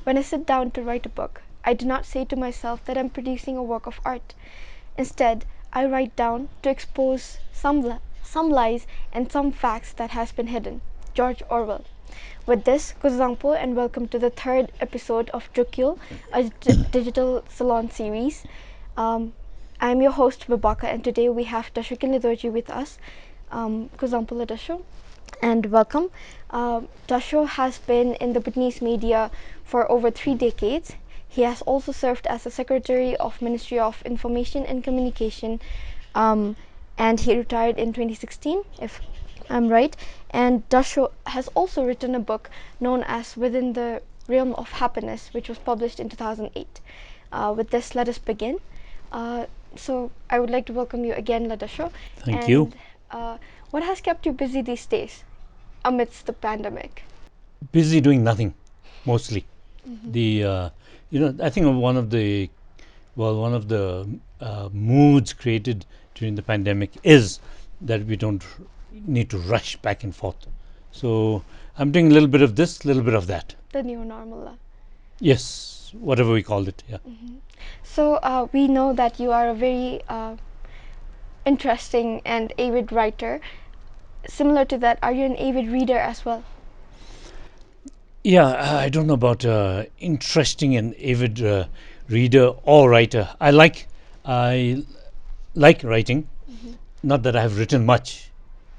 When I sit down to write a book, I do not say to myself that I'm producing a work of art. Instead, I write down to expose some lies and some facts that has been hidden. George Orwell. With this, Kuzangpo, and welcome to the third episode of Drukyul, a digital Salon series. I'm your host Vebaka, and today we have Dasho Kinley Dorji with us. Kuzangpo Dasho, and welcome. Dasho has been in the Bhutanese media for over 3 decades. He has also served as the Secretary of Ministry of Information and Communication, and he retired in 2016, if I'm right. And Dasho has also written a book known as Within the Realm of Happiness, which was published in 2008. With this, let us begin. So I would like to welcome you again, Ladasho. Thank you. What has kept you busy these days amidst the pandemic? Busy doing nothing, mostly. The I think one of the moods created during the pandemic is that we don't need to rush back and forth. So I'm doing a little bit of this, a little bit of that. The new normal. Yes, whatever we called it. Yeah. So we know that you are a very interesting and avid writer. Similar to that, are you an avid reader as well? Yeah, I don't know about interesting and avid reader or writer. I like writing. Not that I have written much,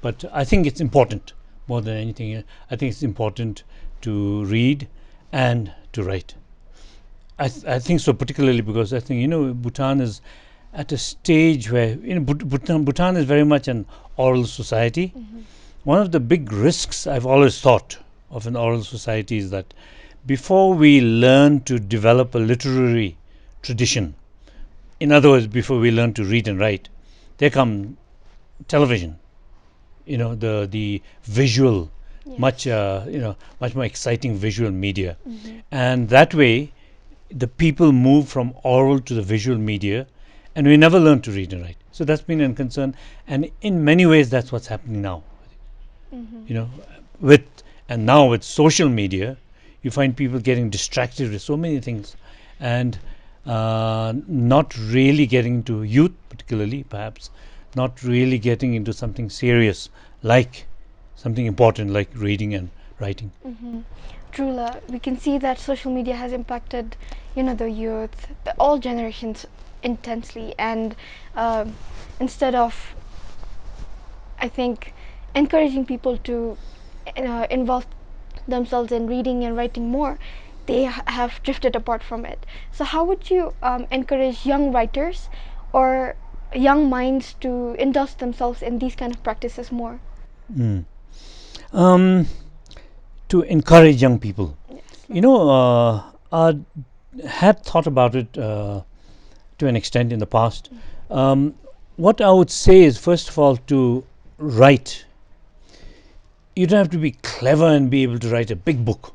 but I think it's important more than anything. I think it's important to read and to write. I think so, particularly because I think Bhutan is at a stage where Bhutan is very much an oral society. One of the big risks I've always thought of an oral society is that before we learn to develop a literary tradition, in other words, before we learn to read and write, there come television. The visual, much more exciting visual media, and that way, the people move from oral to the visual media, and we never learn to read and write. So that's been a concern, and in many ways, that's what's happening now. Now with social media, you find people getting distracted with so many things, and not really getting into youth, particularly perhaps, not really getting into something serious, like something important, like reading and writing. True, we can see that social media has impacted, the youth, all generations intensely, and instead of, I think, encouraging people to involve themselves in reading and writing more, they have drifted apart from it. So how would you encourage young writers or young minds to indulge themselves in these kind of practices more? To encourage young people, Yes. I had thought about it to an extent in the past. What I would say is, first of all, to write. You don't have to be clever and be able to write a big book.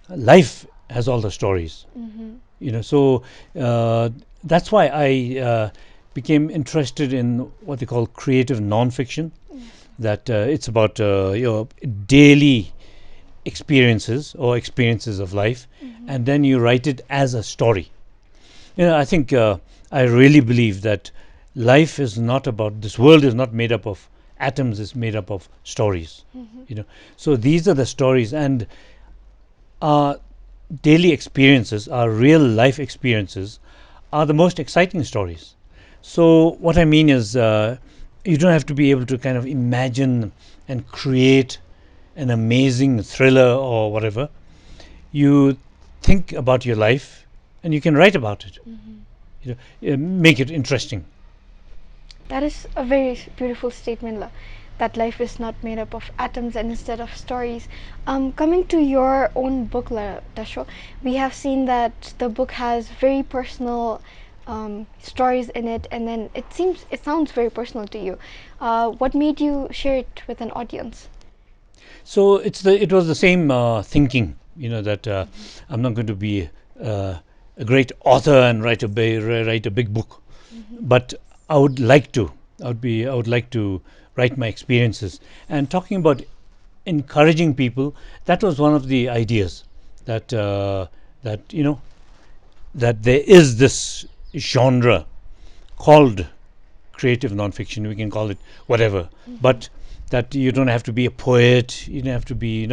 Life has all the stories. So that's why I became interested in what they call creative non-fiction. That it's about your daily experiences or experiences of life, and then you write it as a story. I think I really believe that life is not about, this world is not made up of atoms, it's made up of stories. So these are the stories, and our daily experiences, our real life experiences, are the most exciting stories. So what I mean is, you don't have to be able to kind of imagine and create an amazing thriller or whatever. You think about your life and you can write about it. Make it interesting. That is a very beautiful statement, that life is not made up of atoms and instead of stories. Coming to your own book, Dasho, we have seen that the book has very personal stories in it, and then it sounds very personal to you. What made you share it with an audience? So it was the same thinking, that I'm not going to be a great author and write a big book, but I would like to. I would like to write my experiences. And talking about encouraging people, that was one of the ideas. that that that there is this genre called creative nonfiction. We can call it whatever, but that you don't have to be a poet. You don't have to be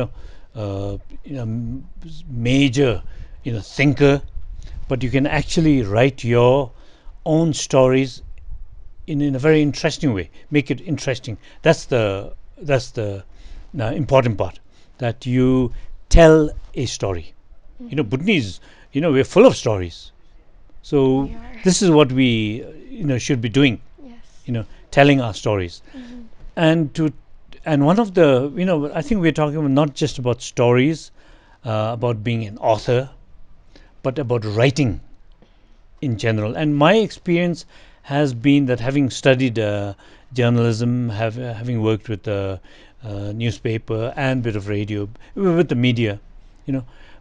major thinker, but you can actually write your own stories in a very interesting way. Make it interesting. That's the important part. That you tell a story. Bhutanese. We're full of stories. So We are. this is what we should be doing. Yes. Telling our stories, and to and one of the I think we're talking about not just about stories, about being an author, but about writing in general. And my experience has been that, having studied journalism, having worked with the newspaper and bit of radio, with the media,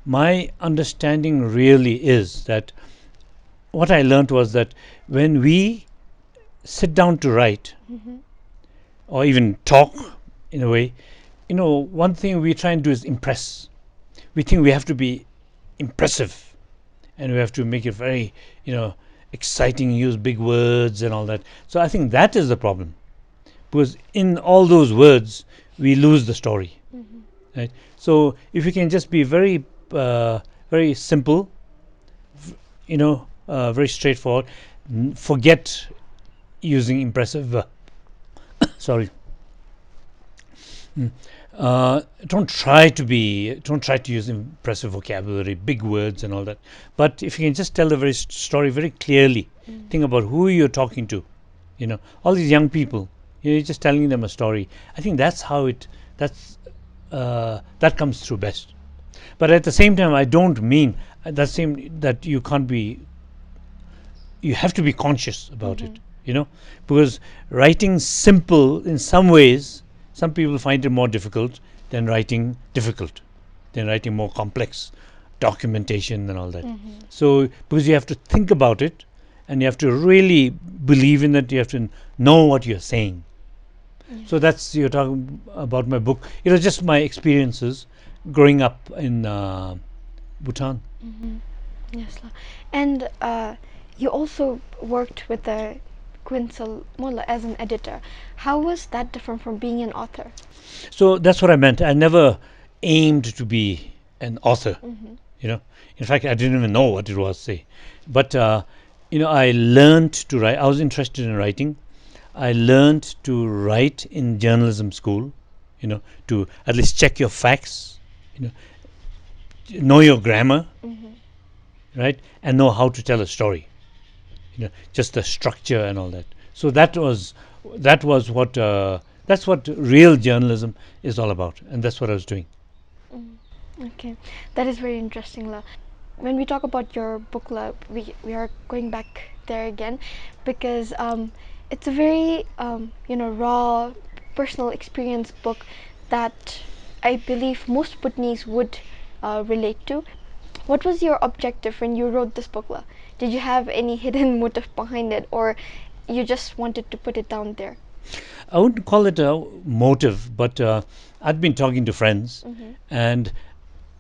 my understanding really is that what I learned was that when we sit down to write, or even talk in a way, one thing we try and do is impress. We think we have to be impressive, and we have to make it very, exciting, use big words and all that. So I think that is the problem, because in all those words we lose the story, right? So if we can just be very, very simple, very straightforward, forget using impressive. Sorry. Don't try to use impressive vocabulary, big words and all that. But if you can just tell the very story very clearly, think about who you're talking to, all these young people, you're just telling them a story. I think that's how that comes through best. But at the same time, I don't mean that you have to be conscious about it, because writing simple, in some ways, some people find it more difficult than writing more complex documentation and all that. So because you have to think about it, and you have to really believe in it, you have to know what you're saying. So that's, you're talking about my book. It was just my experiences growing up in Bhutan. Yes. And you also worked with the Kuensel as an editor. How was that different from being an author? So that's what I meant. I never aimed to be an author. In fact, I didn't even know what it was, say. But I learned to write. I was interested in writing. I learned to write in journalism school, to at least check your facts, know your grammar, right, and know how to tell a story, just the structure and all that. So that's what real journalism is all about, and that's what I was doing. Okay, that is very interesting, La. When we talk about your book, La, we are going back there again, because it's a very raw, personal experience book that I believe most Bhutanese would relate to. What was your objective when you wrote this book, La? Did you have any hidden motive behind it, or you just wanted to put it down there? I wouldn't call it a motive, but I'd been talking to friends, and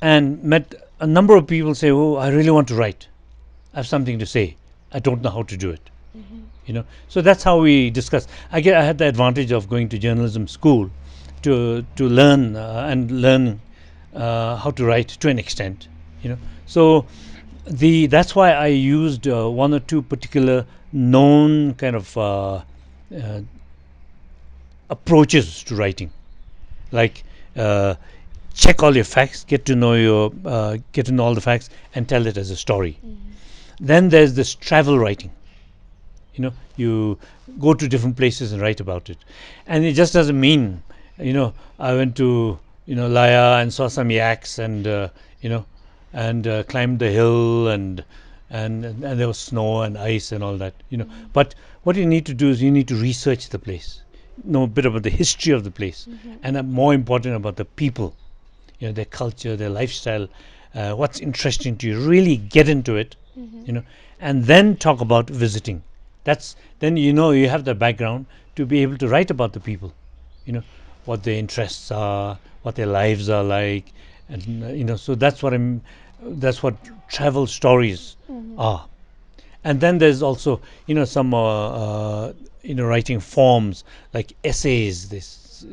met a number of people say, "Oh, I really want to write. I have something to say. I don't know how to do it." So that's how we discussed. I had the advantage of going to journalism school to learn and learn how to write to an extent. So that's why I used one or two particular known kind of approaches to writing, like check all your facts, get to know all the facts, and tell it as a story. Then there's this travel writing. You go to different places and write about it, and it just doesn't mean I went to Laya and saw some yaks, and climbed the hill, and there was snow and ice and all that. But what you need to do is you need to research the place, know a bit about the history of the place, and more important, about the people, their culture, their lifestyle, what's interesting to you. Really get into it, and then talk about visiting. Then you have the background to be able to write about the people, what their interests are, what their lives are like, and so that's what travel stories are. And then there's also some writing forms like essays. This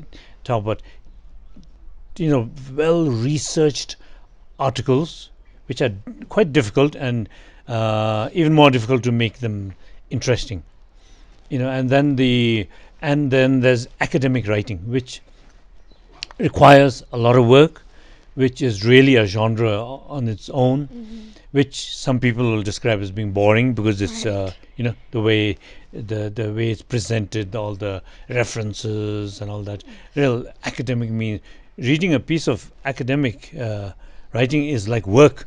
talk about well researched articles, which are quite difficult, and even more difficult to make them interesting. And then there's academic writing, which requires a lot of work, which is really a genre on its own, which some people will describe as being boring because it's the way it's presented, all the references and all that. Real academic means reading a piece of academic writing is like work.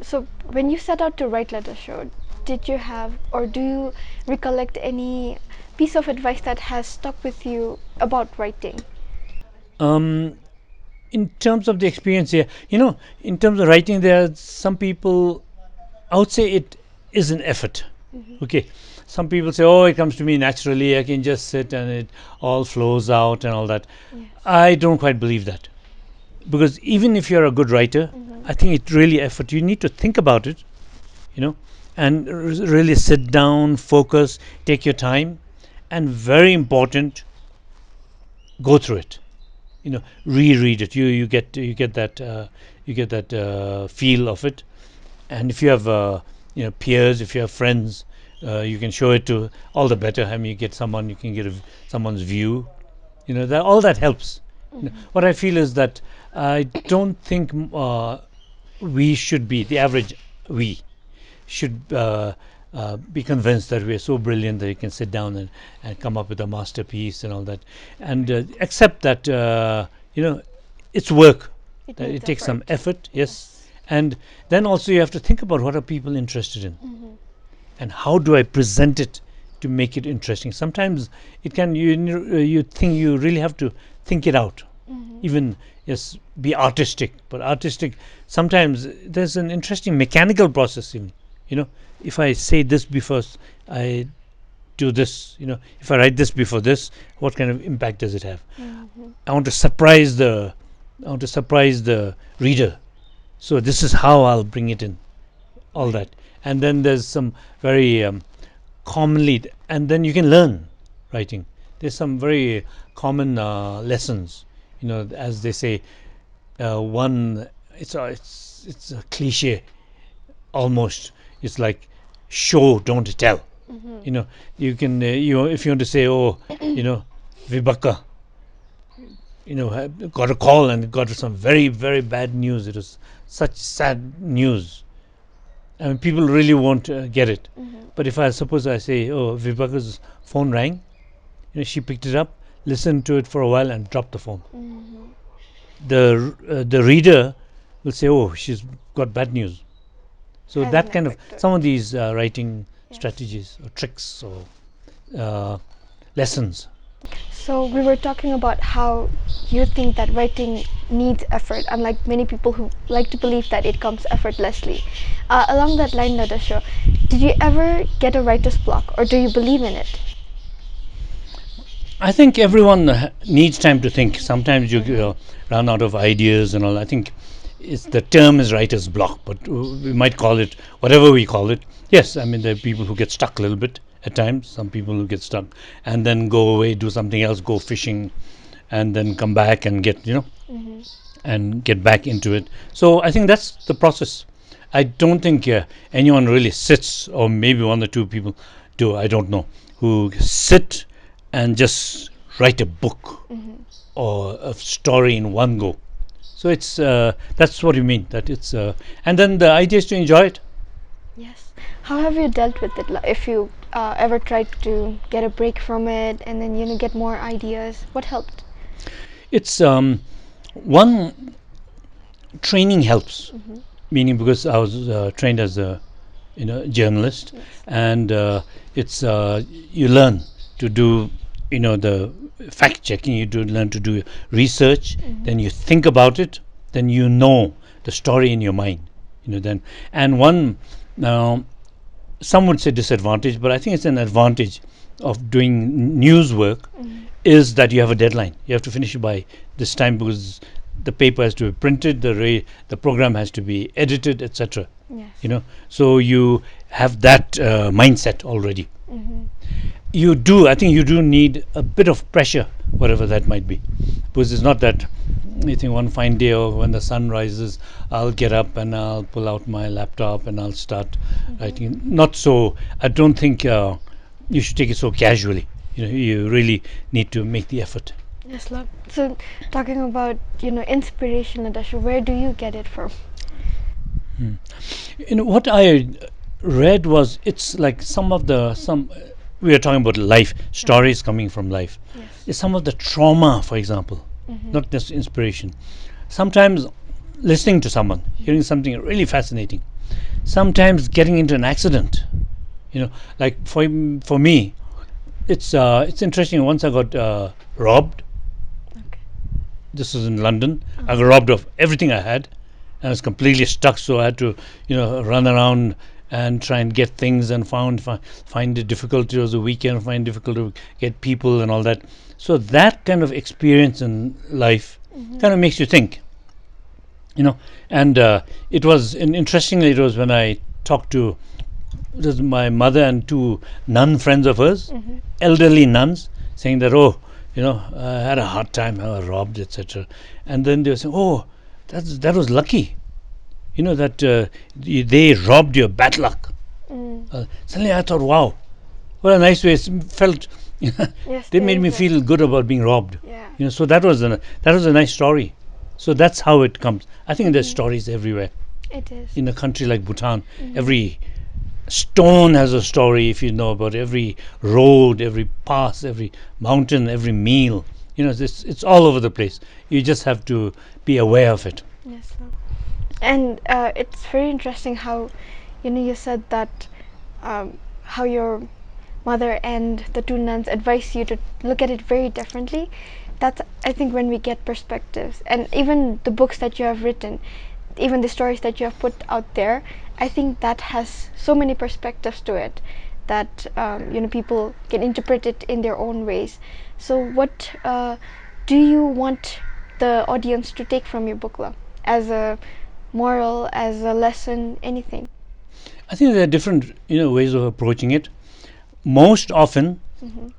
So when you set out to write Let Us Show, did you have or do you recollect any piece of advice that has stuck with you about writing? In terms of the experience here, in terms of writing, there are some people, I would say it is an effort. Okay. Some people say, oh, it comes to me naturally, I can just sit and it all flows out and all that. Yes. I don't quite believe that. Because even if you're a good writer, I think it's really effort. You need to think about it, and really sit down, focus, take your time, and very important, go through it. Reread it. You get that feel of it. And if you have peers, if you have friends, you can show it to, all the better. I mean, you can get someone's view. That all that helps. What I feel is that I don't think we should be the average. We should be convinced that we are so brilliant that you can sit down and come up with a masterpiece and all that, and accept that it's work. It takes some effort. Yes. And then also you have to think about what are people interested in, and how do I present it to make it interesting. Sometimes it can you think you really have to think it out. Even yes, be artistic, but artistic sometimes there's an interesting mechanical process in. If I say this before I do this, if I write this before this, what kind of impact does it have? I want to surprise the reader, so this is how I'll bring it in, all that. And then there's some very commonly, and then you can learn writing. There's some very common lessons, as they say. One, it's a cliche almost. It's like show, don't tell. You can if you want to say, oh, Vebaka, got a call and got some very, very bad news. It was such sad news. I mean, people really won't get it. But if I suppose I say, oh, Vibaka's phone rang, she picked it up, listened to it for a while, and dropped the phone. The reader will say, oh, she's got bad news. So that kind of, some of these writing strategies or tricks or lessons. So we were talking about how you think that writing needs effort, unlike many people who like to believe that it comes effortlessly. Along that line, Nadasho, did you ever get a writer's block, or do you believe in it? I think everyone needs time to think. Sometimes you run out of ideas and all. I think the term is writer's block, but we might call it whatever we call it. Yes, I mean, there are people who get stuck a little bit at times. Some people who get stuck and then go away, do something else, go fishing, and then come back and get and get back into it. So I think that's the process. I don't think anyone really sits, or maybe one or two people do, I don't know, who sit and just write a book or a story in one go. So it's that's what you mean, that it's and then the idea is to enjoy it. Yes. How have you dealt with it? If you ever tried to get a break from it and then get more ideas, what helped? It's one, training helps, meaning because I was trained as a journalist, and it's you learn to do the fact checking. You do learn to do research, then you think about it, then the story in your mind, then. And one, some would say disadvantage, but I think it's an advantage of doing news work, is that you have a deadline. You have to finish it by this time, because the paper has to be printed, the program has to be edited, etc. Yes. So you have that mindset already. I think you do need a bit of pressure, whatever that might be, because it's not that you think one fine day or when the sun rises I'll get up and I'll pull out my laptop and I'll start writing. Not so. I don't think you should take it so casually. You really need to make the effort. Yes, love. So, talking about inspiration, Dasho, where do you get it from? What I read was, it's like we are talking about life stories coming from life. Yes. It's some of the trauma, for example, not just inspiration. Sometimes listening to someone, hearing something really fascinating. Sometimes getting into an accident. Like for me, it's interesting. Once I got robbed. Okay. This was in London. I got robbed of everything I had. I was completely stuck, so I had to, run around and try and get things, and find it difficult. It was a weekend, find it difficult to get people and all that. So that kind of experience in life kind of makes you think, And interestingly, it was when I talked to my mother and two nun friends of hers, elderly nuns, saying that, I had a hard time, I was robbed, etc. And then they were saying, that was lucky, that they robbed your bad luck. Suddenly I thought, wow, what a nice way. It felt Yes, they made me feel good about being robbed. Yeah. So that was a nice story. So that's how it comes. I think there's stories everywhere. It is. In a country like Bhutan, every stone has a story. If you know about every road, every pass, every mountain, every meal, it's all over the place. You just have to be aware of it. Yes, love. And it's very interesting how, you said that how your mother and the two nuns advise you to look at it very differently. That's, I think, when we get perspectives, and even the books that you have written, even the stories that you have put out there, I think that has so many perspectives to it that people can interpret it in their own ways. So what do you want the audience to take from your book, love, as a moral, as a lesson, anything? I think there are different ways of approaching it. Most often,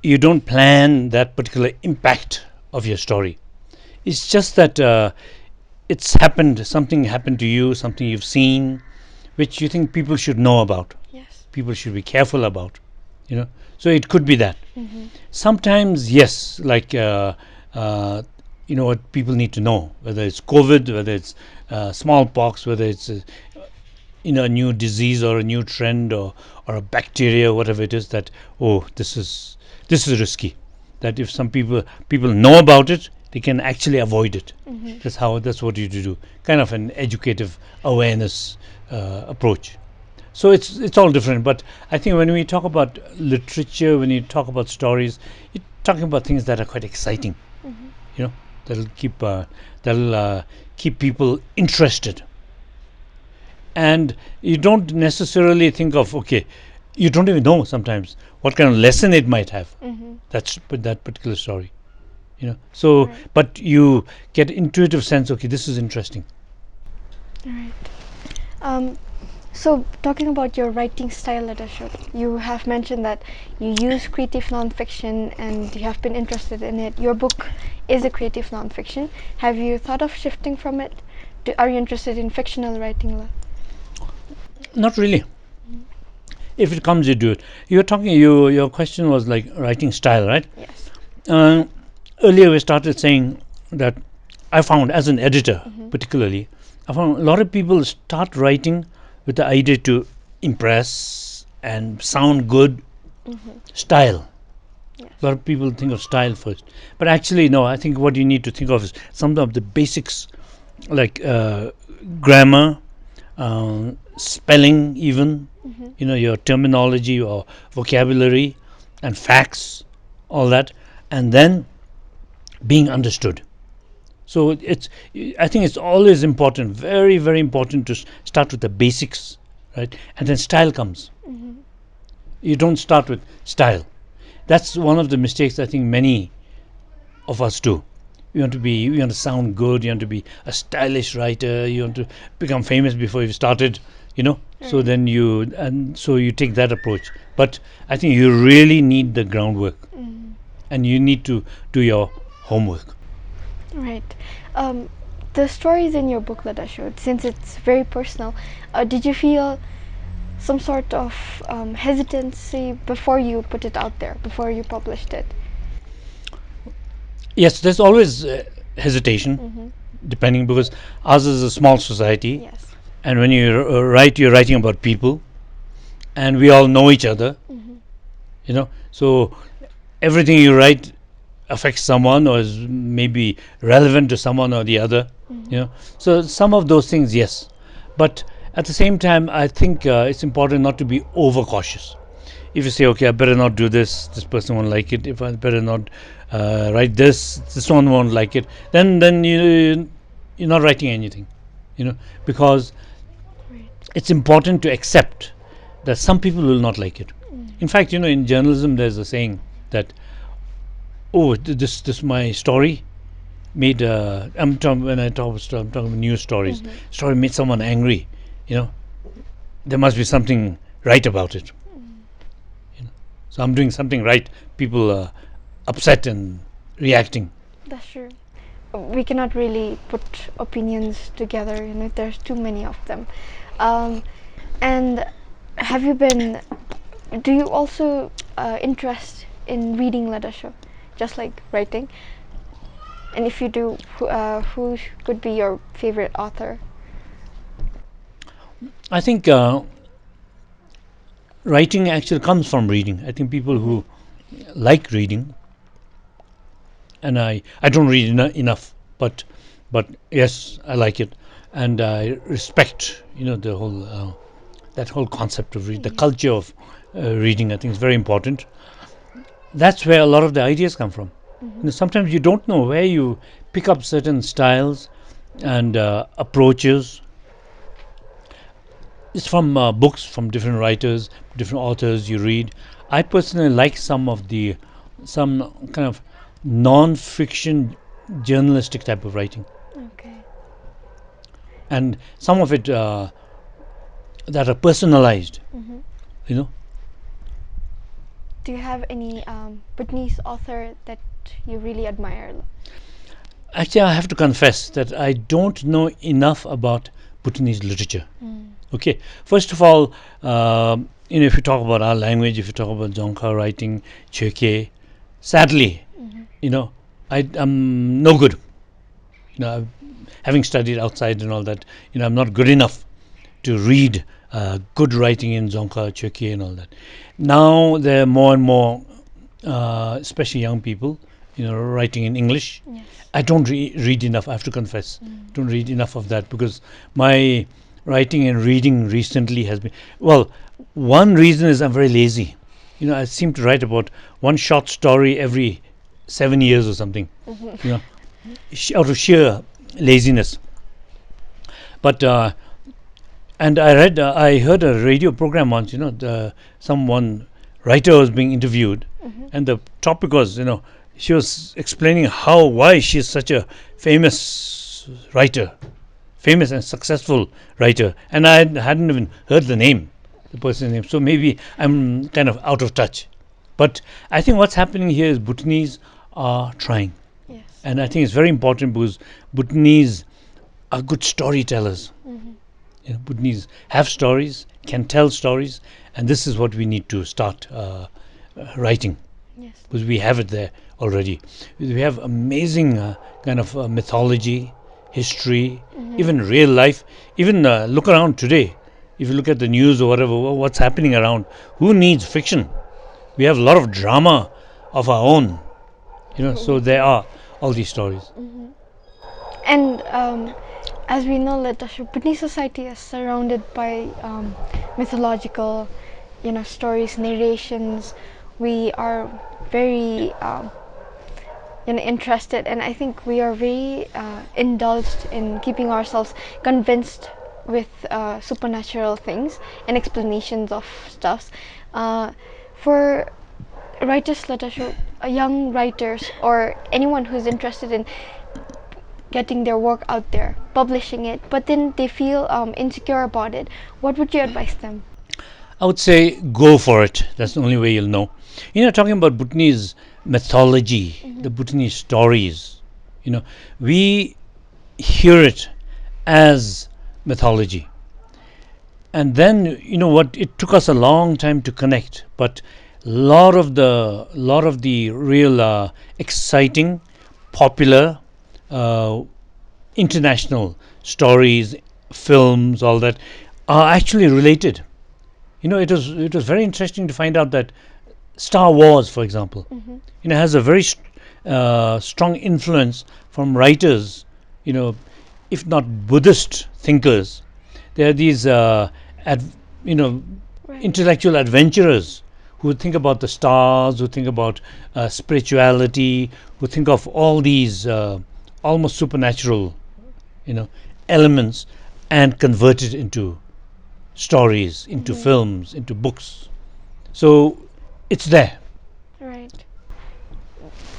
you don't plan that particular impact of your story. It's just that something happened to you, something you've seen, which you think people should know about. Yes. People should be careful about. So it could be that. Sometimes, yes, like what people need to know, whether it's COVID, whether it's smallpox, whether it's a new disease or a new trend or a bacteria, whatever it is, that this is risky. That if some people know about it, they can actually avoid it. That's what you do. Kind of an educative awareness approach. So it's all different. But I think when we talk about literature, when you talk about stories, you're talking about things that are quite exciting. That'll keep people interested. And you don't necessarily think of, you don't even know sometimes what kind of lesson it might have. That's that particular story. So Right. But you get intuitive sense, this is interesting. Right. So talking about your writing style, Dasho, you have mentioned that you use creative nonfiction and you have been interested in it. Your book is a creative nonfiction. Have you thought of shifting from it? Are you interested in fictional writing, love? Not really. If it comes, you do it. Your question was like writing style, right? Yes. Earlier we started saying that I found, as an editor particularly, I found a lot of people start writing with the idea to impress and sound good. Style. Yes. A lot of people think of style first, but actually no. I think what you need to think of is some of the basics, like grammar, spelling, even your terminology or vocabulary and facts, all that, and then being understood. So I think it's always important, very, very important, to start with the basics, right? And then style comes. You don't start with style. That's one of the mistakes I think many of us do. You want to sound good. You want to be a stylish writer. You want to become famous before you've started. So then you take that approach. But I think you really need the groundwork, and you need to do your homework. Right. The stories in your book that I showed, since it's very personal, did you feel some sort of hesitancy before you put it out there, before you published it? Yes, there's always hesitation, depending, because ours is a small society, Yes. and when you write, you're writing about people, and we all know each other. So everything you write affects someone, or is maybe relevant to someone or the other. So some of those things, yes, but at the same time, I think it's important not to be overcautious. If you say, okay, I better not do this, this person won't like it. If I better not write this one won't like it, then you're not writing anything. Because it's important to accept that some people will not like it. In fact, in journalism, there's a saying that, this my story made. I'm talking about news stories. Story made someone angry. There must be something right about it. So I'm doing something right. People are upset and reacting. That's true. We cannot really put opinions together, if there's too many of them. And do you also interest in reading literature, just like writing? And if you do, who could be your favorite author? I think writing actually comes from reading. I think people who like reading, and I don't read enough, but yes, I like it, and I respect the whole that whole concept of the culture of reading. I think is very important. That's where a lot of the ideas come from. Sometimes you don't know where you pick up certain styles and approaches. It's from books from different writers, different authors you read. I personally like some kind of non-fiction journalistic type of writing, Okay. and some of it that are personalized. Do you have any Bhutanese author that you really admire? Actually, I have to confess that I don't know enough about Bhutanese literature. Okay, first of all, if you talk about our language, if you talk about Dzongkha writing, Chökye, sadly, I'm no good. Having studied outside and all that, I'm not good enough to read good writing in Dzongkha, Chökye, and all that. Now there are more and more, especially young people, writing in English. Yes. I don't read enough. I have to confess, don't read enough of that, because my writing and reading recently has been, well, one reason is I'm very lazy. I seem to write about one short story every 7 years or something. Out of sheer laziness. But and I heard a radio program once. Someone writer was being interviewed, and the topic was, she was explaining why she is such a famous and successful writer, and I hadn't even heard the person's name. So maybe I'm kind of out of touch. But I think what's happening here is Bhutanese are trying. Yes. And I think it's very important, because Bhutanese are good storytellers. Bhutanese have stories, can tell stories, and this is what we need to start writing. Yes. Because we have it there already. We have amazing kind of mythology, history, even real life. Even look around today. If you look at the news or whatever, what's happening around, who needs fiction? We have a lot of drama of our own. So there are all these stories. And as we know, Bhutanese society is surrounded by mythological, stories, narrations. We are very, interested, and I think we are very indulged in keeping ourselves convinced with supernatural things and explanations of stuffs. For writers, young writers, or anyone who's interested in getting their work out there, publishing it, but then they feel insecure about it. What would you advise them? I would say go for it. That's the only way you'll know. Talking about Bhutanese mythology, the Bhutanese stories, we hear it as mythology. And then, what, it took us a long time to connect, but lot of the real exciting, popular, uh, international stories, films, all that are actually related. It was very interesting to find out that Star Wars, for example, has a very strong influence from writers, you know, if not Buddhist thinkers. There are these, ad, you know, Right. intellectual adventurers who think about the stars, who think about spirituality, who think of all these almost supernatural, you know, elements, and convert it into stories, into films, into books. So it's there. Right.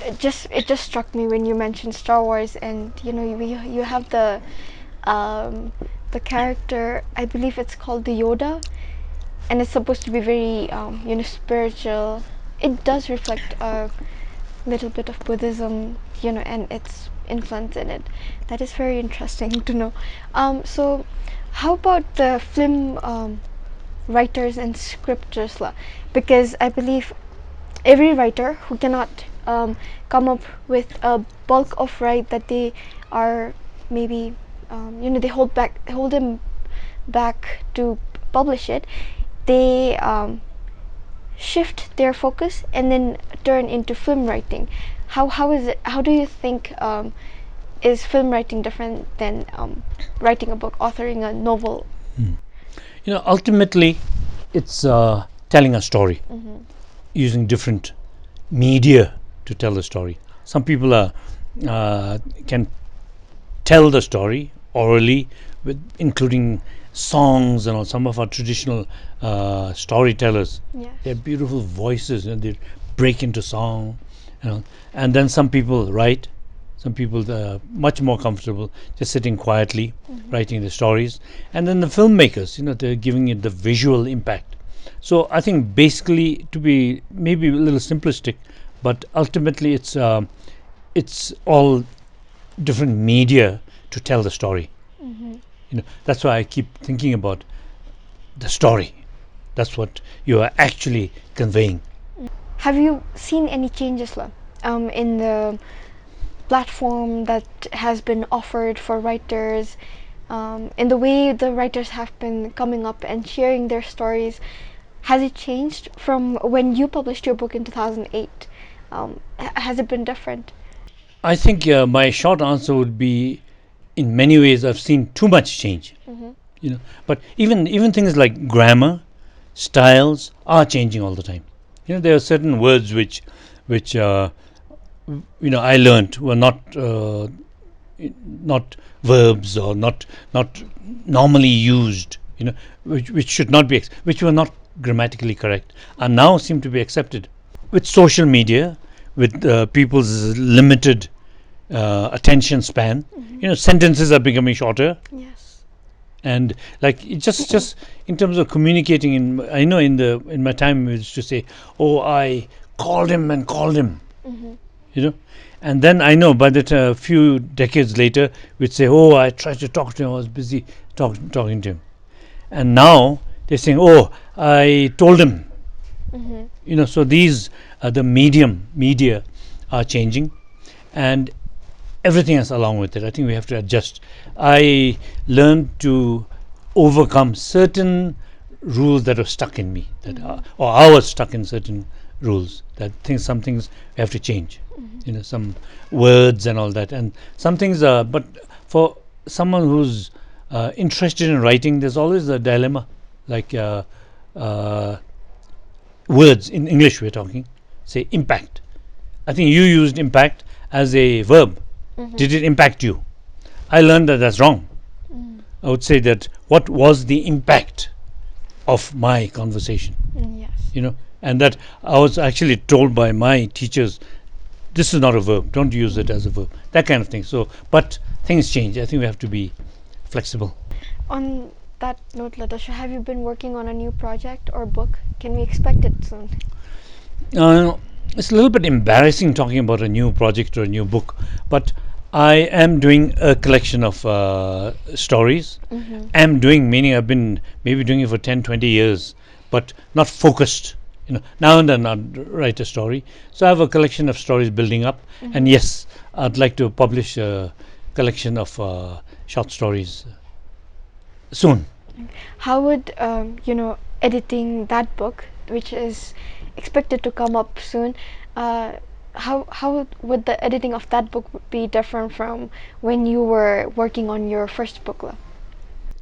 It just struck me when you mentioned Star Wars, and you have um, the character. I believe it's called the Yoda, and it's supposed to be very spiritual. It does reflect a little bit of Buddhism, and its influence in it. That is very interesting to know. So how about the film writers and scripters, because I believe every writer who cannot come up with a bulk of right that they are maybe they hold them back to publish it, they shift their focus and then turn into film writing. How is it, how do you think is film writing different than writing a book, authoring a novel? Ultimately, it's telling a story using different media to tell the story. Some people can tell the story orally, with including songs and all. Some of our traditional storytellers, Yes. they have beautiful voices, and they break into song, and then some people write. Some people are much more comfortable just sitting quietly, writing the stories, and then the filmmakers, they're giving it the visual impact. So I think basically, to be maybe a little simplistic, but ultimately it's all different media to tell the story. That's why I keep thinking about the story. That's what you are actually conveying. Have you seen any changes, in the platform that has been offered for writers, in the way the writers have been coming up and sharing their stories? Has it changed from when you published your book in 2008? Has it been different? I think my short answer would be, in many ways, I've seen too much change. But even things like grammar, styles are changing all the time. There are certain words which I learnt were not verbs, or not normally used. Which should not be, which were not grammatically correct, and now seem to be accepted. With social media, with people's limited attention span, sentences are becoming shorter. Yes. And like, just in terms of communicating, I know in my time we used to say, oh, I called him and called him, you know and then I know by that few decades later we'd say, oh, I tried to talk to him, I was busy talking to him. And now they're saying, oh, I told him. So these the media are changing, and everything else along with it. I think we have to adjust. I learned to overcome certain rules that were stuck in me, or I was stuck in certain rules, some things we have to change. Some words and all that, and some things are. But for someone who's interested in writing, there's always a dilemma, like words in English. We're talking, say, impact. I think you used impact as a verb. Did it impact you? I learned that that's wrong. I would say that, what was the impact of my conversation? Yes. And that I was actually told by my teachers, this is not a verb, don't use it as a verb, that kind of thing. So, but things change. I think we have to be flexible. On that note, Latasha, have you been working on a new project or book? Can we expect it soon? It's a little bit embarrassing talking about a new project or a new book, but I am doing a collection of stories. Am doing, meaning I've been maybe doing it for 10, 20 years, but not focused. Now and then I'd write a story. So I have a collection of stories building up, and yes, I'd like to publish a collection of short stories soon. How would editing that book, which is expected to come up soon, how would the editing of that book be different from when you were working on your first book?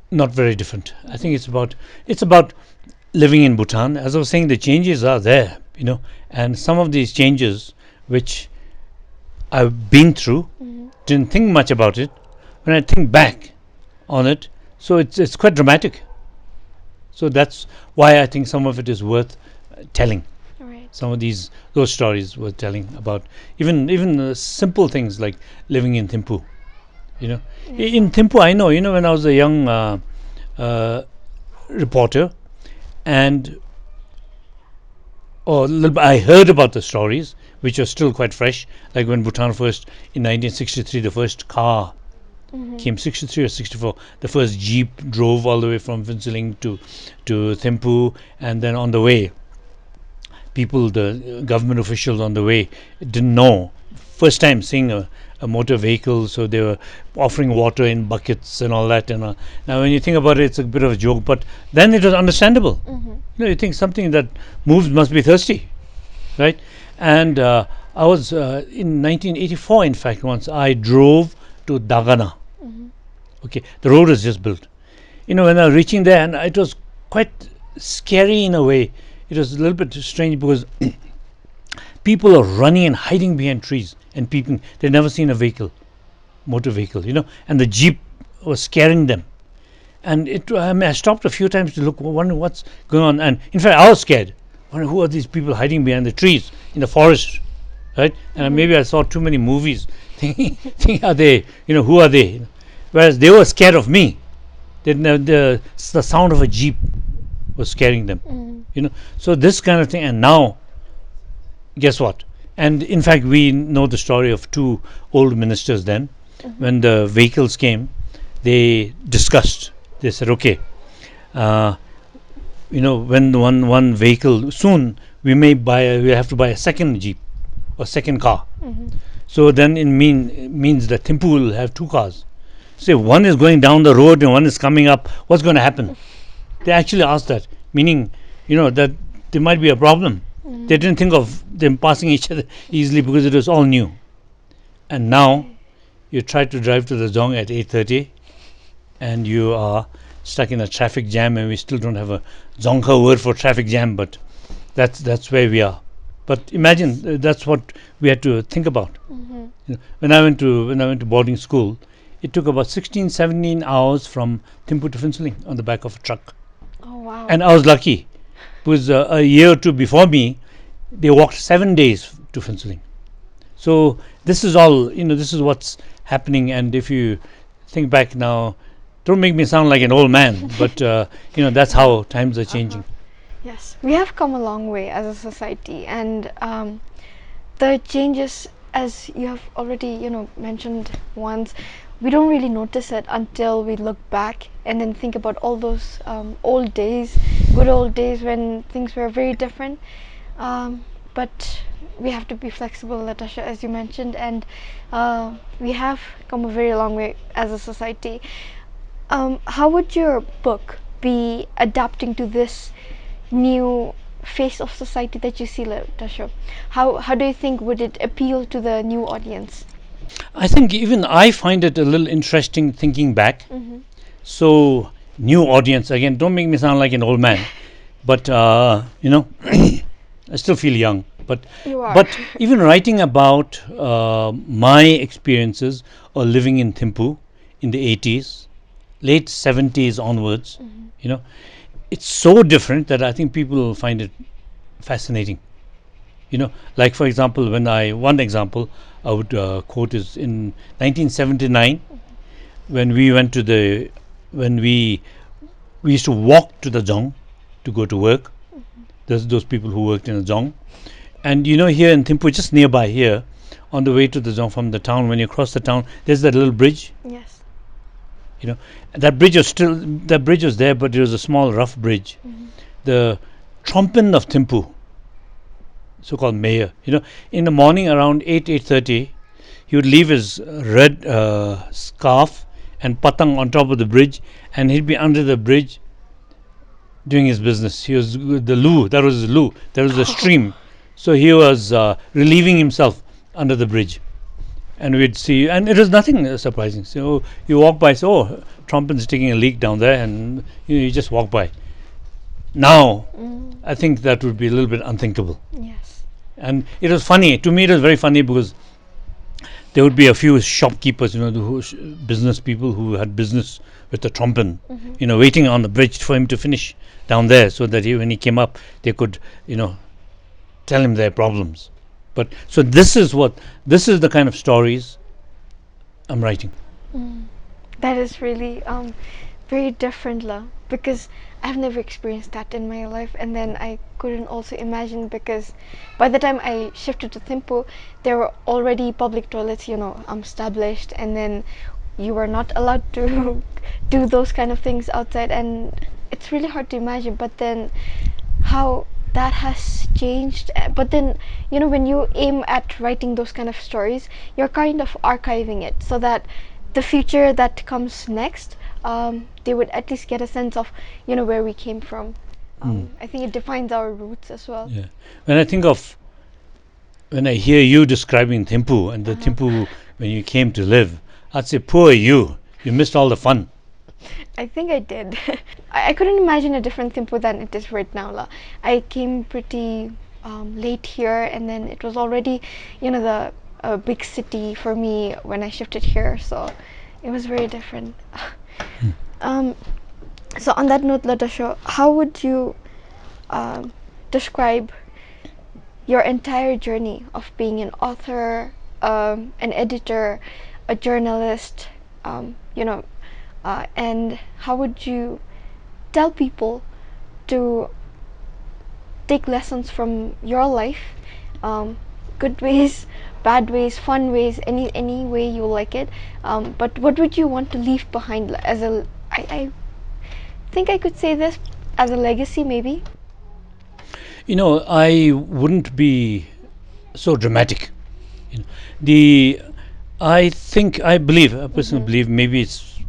Not very different. I think it's about living in Bhutan. As I was saying, the changes are there, and some of these changes which I've been through, didn't think much about it. When I think back on it, so it's quite dramatic. So that's why I think some of it is worth telling. Right. Some of those stories worth telling about even simple things like living in Thimphu. Yes. In Thimphu, I know. When I was a young reporter, and I heard about the stories, which are still quite fresh. Like when Bhutan first, in 1963, the first car came, 63 or 64. The first jeep drove all the way from Vinseling to Thimphu, and then on the way, the government officials on the way didn't know. First time seeing a motor vehicle, so they were offering water in buckets and all that. Now, when you think about it, it's a bit of a joke, but then it was understandable. You think something that moves must be thirsty, right? And I was in 1984, in fact, once I drove to Dagana. Okay, the road was just built. When I was reaching there, and it was quite scary in a way. It was a little bit strange because people are running and hiding behind trees and peeping. They'd never seen a motor vehicle, and the jeep was scaring them. And I stopped a few times to look, wonder what's going on. And in fact, I was scared. Wonder who are these people hiding behind the trees in the forest, right? And maybe I saw too many movies, thinking, are they, who are they? Whereas they were scared of me. The sound of a jeep was scaring them. So this kind of thing. And now, guess what? And in fact, we know the story of two old ministers then. When the vehicles came, they discussed. They said, okay, when one vehicle, soon we have to buy a second jeep or second car. So then it means that Thimphu will have two cars. Say one is going down the road and one is coming up. What's going to happen? They actually asked that, meaning, that there might be a problem. They didn't think of them passing each other easily because it was all new. And now you try to drive to the Zong at 8:30 and you are stuck in a traffic jam, and we still don't have a Dzongkha word for traffic jam, but that's where we are. But imagine that's what we had to think about. When I went to boarding school, it took about 16, 17 hours from Thimphu to Vinseling on the back of a truck. Oh wow! And I was lucky because a year or two before me, they walked 7 days to Vinseling. So this is all, this is what's happening. And if you think back now, don't make me sound like an old man, but that's how times are changing. Yes, we have come a long way as a society, and the changes, as you have already mentioned once, we don't really notice it until we look back and then think about all those good old days when things were very different. But we have to be flexible, Latasha, as you mentioned, and we have come a very long way as a society. How would your book be adapting to this new face of society that you see, Latasha? How do you think would it appeal to the new audience? I think even I find it a little interesting thinking back. So, new audience, again, don't make me sound like an old man, but I still feel young. But You are. but even writing about my experiences or living in Thimphu in the 80s, late 70s onwards, it's so different that I think people will find it fascinating. Like for example, one example I would quote is in 1979, when we went to the when we used to walk to the zong to go to work. There's those people who worked in the zong, and here in Thimphu, just nearby here, on the way to the zong from the town, when you cross the town, there's that little bridge. Yes. That bridge was there, but it was a small rough bridge. The Trompen of Thimphu, so-called mayor, in the morning around 8:30, he would leave his red scarf and patang on top of the bridge, and he'd be under the bridge doing his business. He was the loo. That was his loo. There was a stream, so he was relieving himself under the bridge, and we'd see. And it was nothing surprising. So you walk by, Trompen's taking a leak down there, and you just walk by. Now, I think that would be a little bit unthinkable. Yes. And it was funny. To me, it was very funny because there would be a few shopkeepers, business people who had business with the Trompen, waiting on the bridge for him to finish down there, so that when he came up, they could, tell him their problems. But so this is the kind of stories I'm writing. That is really very different, because I've never experienced that in my life, and then I couldn't also imagine, because by the time I shifted to Thimphu, there were already public toilets, established, and then you were not allowed to do those kind of things outside, and it's really hard to imagine. But then how that has changed. But then when you aim at writing those kind of stories, you're kind of archiving it so that the future that comes next, they would at least get a sense of where we came from. I think it defines our roots as well. Yeah. When I hear you describing Thimphu and the Thimphu when you came to live, I'd say, poor you missed all the fun. I think I did. I couldn't imagine a different Thimphu than it is right now. I came pretty late here, and then it was already the big city for me when I shifted here, so it was very different. So on that note, Dasho, how would you describe your entire journey of being an author, an editor, a journalist, and how would you tell people to take lessons from your life, good ways, bad ways, fun ways, any way you like it, but what would you want to leave behind as I think I could say this, as a legacy, maybe? I wouldn't be so dramatic. I personally believe, maybe it's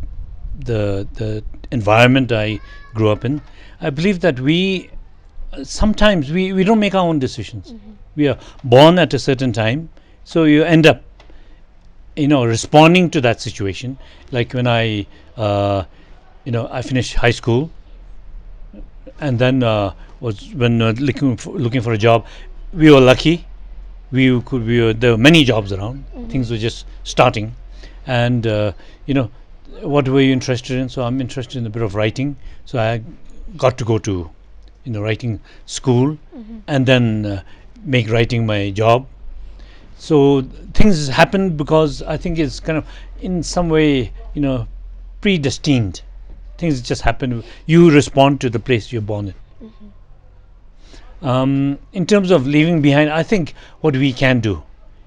the environment I grew up in. I believe that we sometimes we don't make our own decisions. We are born at a certain time, so you end up responding to that situation. Like when I finished high school, and then was when looking for a job. We were lucky. There were many jobs around. Things were just starting, and what were you interested in? So I'm interested in a bit of writing. So I got to go to writing school, and then make writing my job. So things happened because I think it's kind of in some way predestined. Things just happen. You respond to the place you're born in. In terms of leaving behind, I think what we can do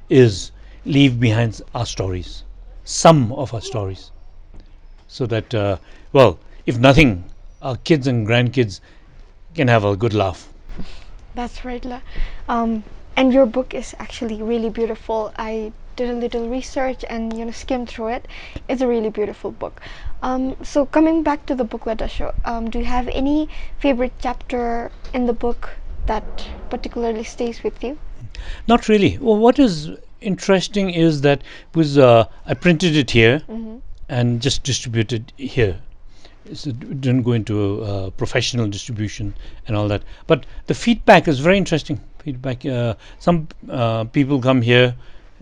is leave behind our stories, some of our stories, so that if nothing, our kids and grandkids can have a good laugh. That's right. And your book is actually really beautiful. I did a little research and skimmed through it. It's a really beautiful book. So coming back to the book, Dasho, do you have any favorite chapter in the book that particularly stays with you? Not really. Well, what is interesting is that I printed it here and just distributed here. So it didn't go into professional distribution and all that. But the feedback is very interesting. Some people come here,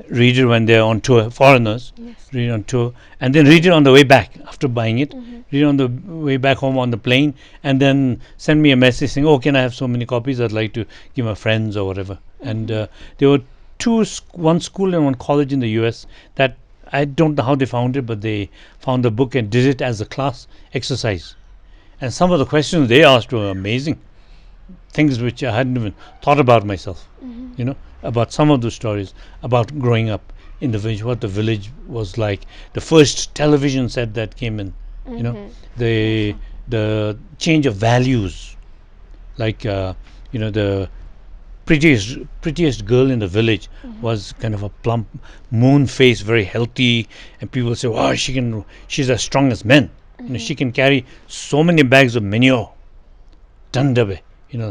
read it when they're on tour, foreigners, read it on tour, and then read it on the way back after buying it, read it on the way back home on the plane, and then send me a message saying, can I have so many copies? I'd like to give my friends or whatever. And there were one school and one college in the US that I don't know how they found it, but they found the book and did it as a class exercise. And some of the questions they asked were amazing, things which I hadn't even thought about myself. About some of the stories about growing up in the village, what the village was like, the first television set that came in, the change of values, like the prettiest girl in the village was kind of a plump, moon face, very healthy, and people say, "Wow, she's as strong as men. She can carry so many bags of manure, dandabe,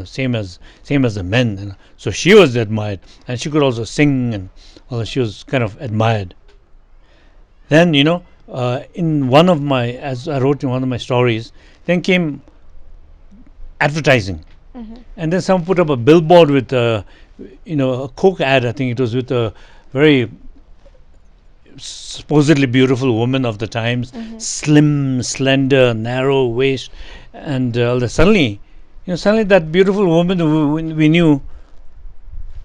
same as the men." So she was admired, and she could also sing, and she was kind of admired. Then in one of my, as I wrote in one of my stories, then came advertising. And then someone put up a billboard with a Coke ad. I think it was with a very supposedly beautiful woman of the times, slim, slender, narrow waist, and suddenly that beautiful woman who we knew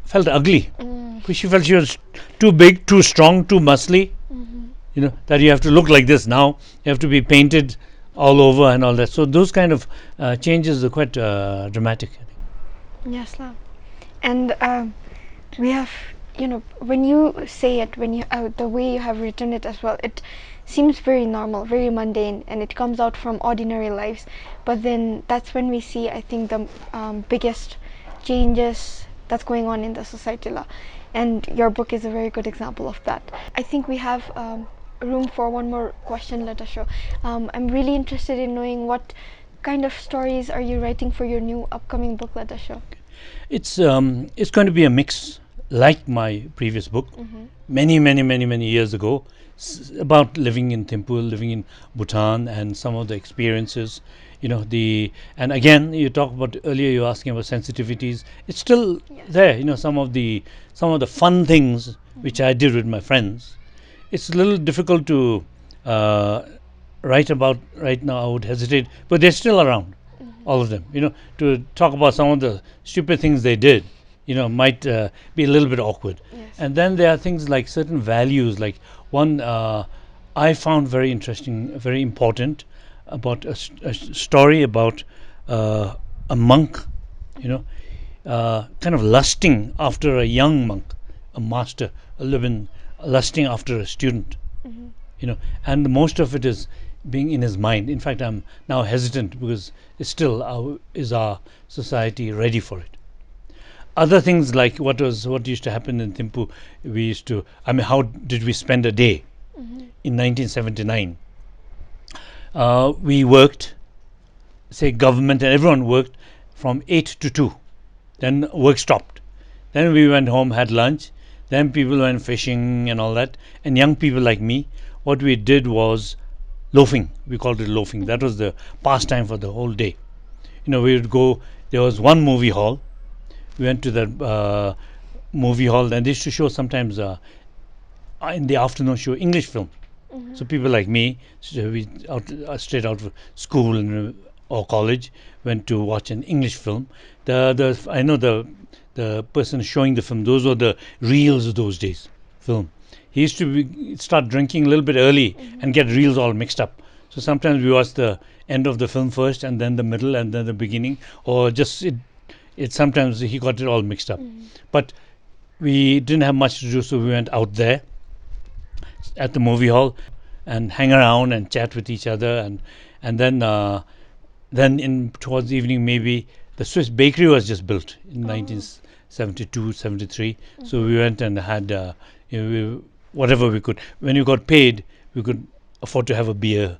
felt ugly. She felt she was too big, too strong, too muscly. That you have to look like this now. You have to be painted all over and all that. So those kind of changes are quite dramatic. Yes, ma'am. And we have, when you say it, when you the way you have written it as well, it seems very normal, very mundane, and it comes out from ordinary lives. But then that's when we see, I think, the biggest changes that's going on in the society law. And your book is a very good example of that. I think we have room for one more question, Latasho. I'm really interested in knowing what kind of stories are you writing for your new upcoming book, Latasho? It's going to be a mix, like my previous book, many years ago, about living in Thimphu, living in Bhutan, and some of the experiences. And again, you talk about earlier. You're asking about sensitivities. It's still there. Some of the fun things which I did with my friends. It's a little difficult to write about right now. I would hesitate, but they're still around, all of them. To talk about some of the stupid things they did, might be a little bit awkward. Yes. And then there are things like certain values, like one I found very interesting, very important, about a story about a monk, kind of lusting after a young monk, a master, a living, lusting after a student, and most of it is being in his mind. In fact, I'm now hesitant because it's still is our society ready for it? Other things like what used to happen in Thimphu, how did we spend a day in 1979? We worked, say government and everyone worked from 8 to 2. Then work stopped. Then we went home, had lunch. Then people went fishing and all that. And young people like me, what we did was loafing. We called it loafing. That was the pastime for the whole day. We would go. There was one movie hall. We went to the movie hall, and they used to show sometimes in the afternoon show English film. So people like me, straight out of school or college, went to watch an English film. I know the person showing the film. Those were the reels of those days. Film. He used to start drinking a little bit early and get reels all mixed up. So sometimes we watch the end of the film first, and then the middle, and then the beginning, or just it. Sometimes he got it all mixed up. But we didn't have much to do, so we went out there at the movie hall and hang around and chat with each other, and then in towards the evening, maybe the Swiss bakery was just built in 1972, 73. So we went and had whatever we could. When you got paid, we could afford to have a beer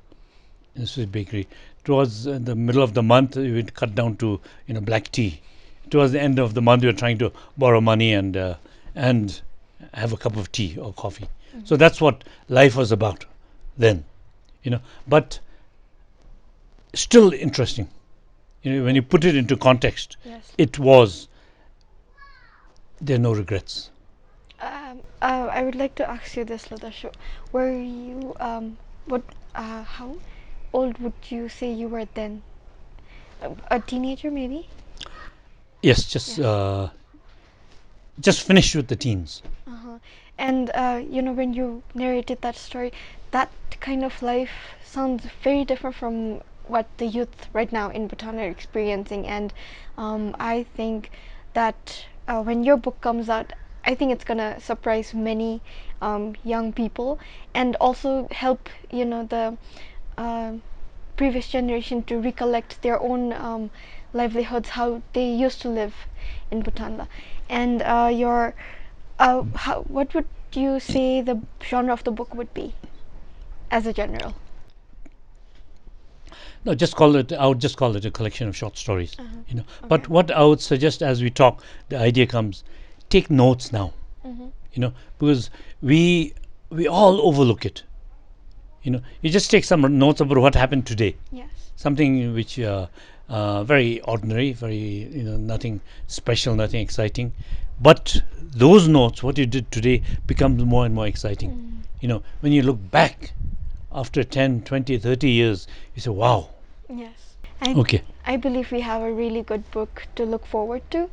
in the Swiss bakery. Towards the middle of the month, we would cut down to black tea. Towards the end of the month, we were trying to borrow money and have a cup of tea or coffee. So that's what life was about then, but still interesting. When you put it into context, Yes. there are no regrets. I would like to ask you this, Ladasho. Were you how old would you say you were then? A teenager, maybe? Yes, just finished with the teens. Uh-huh. And when you narrated that story, that kind of life sounds very different from what the youth right now in Bhutan are experiencing. And I think that when your book comes out, I think it's gonna surprise many young people, and also help the uh, previous generation to recollect their own livelihoods, how they used to live in Bhutan. And what would you say the genre of the book would be, as a general? No, just call it. I would just call it a collection of short stories. Okay. But what I would suggest as we talk, the idea comes: take notes now. Mm-hmm. Because we we all overlook it. You just take some notes about what happened today, Yes. something which very ordinary, very nothing special, nothing exciting. But those notes, what you did today, becomes more and more exciting. When you look back after 10, 20, 30 years, you say, wow. Yes. I Okay. I believe we have a really good book to look forward to.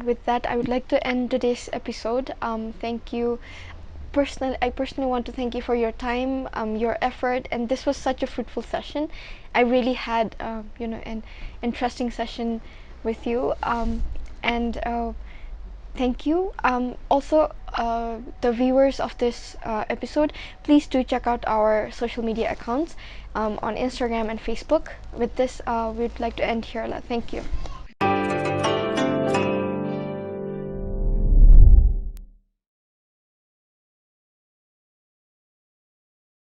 With that, I would like to end today's episode. Thank you. I personally want to thank you for your time, your effort, and this was such a fruitful session. I really had, an interesting session with you, and thank you. Also, the viewers of this episode, please do check out our social media accounts on Instagram and Facebook. With this, we'd like to end here. Thank you.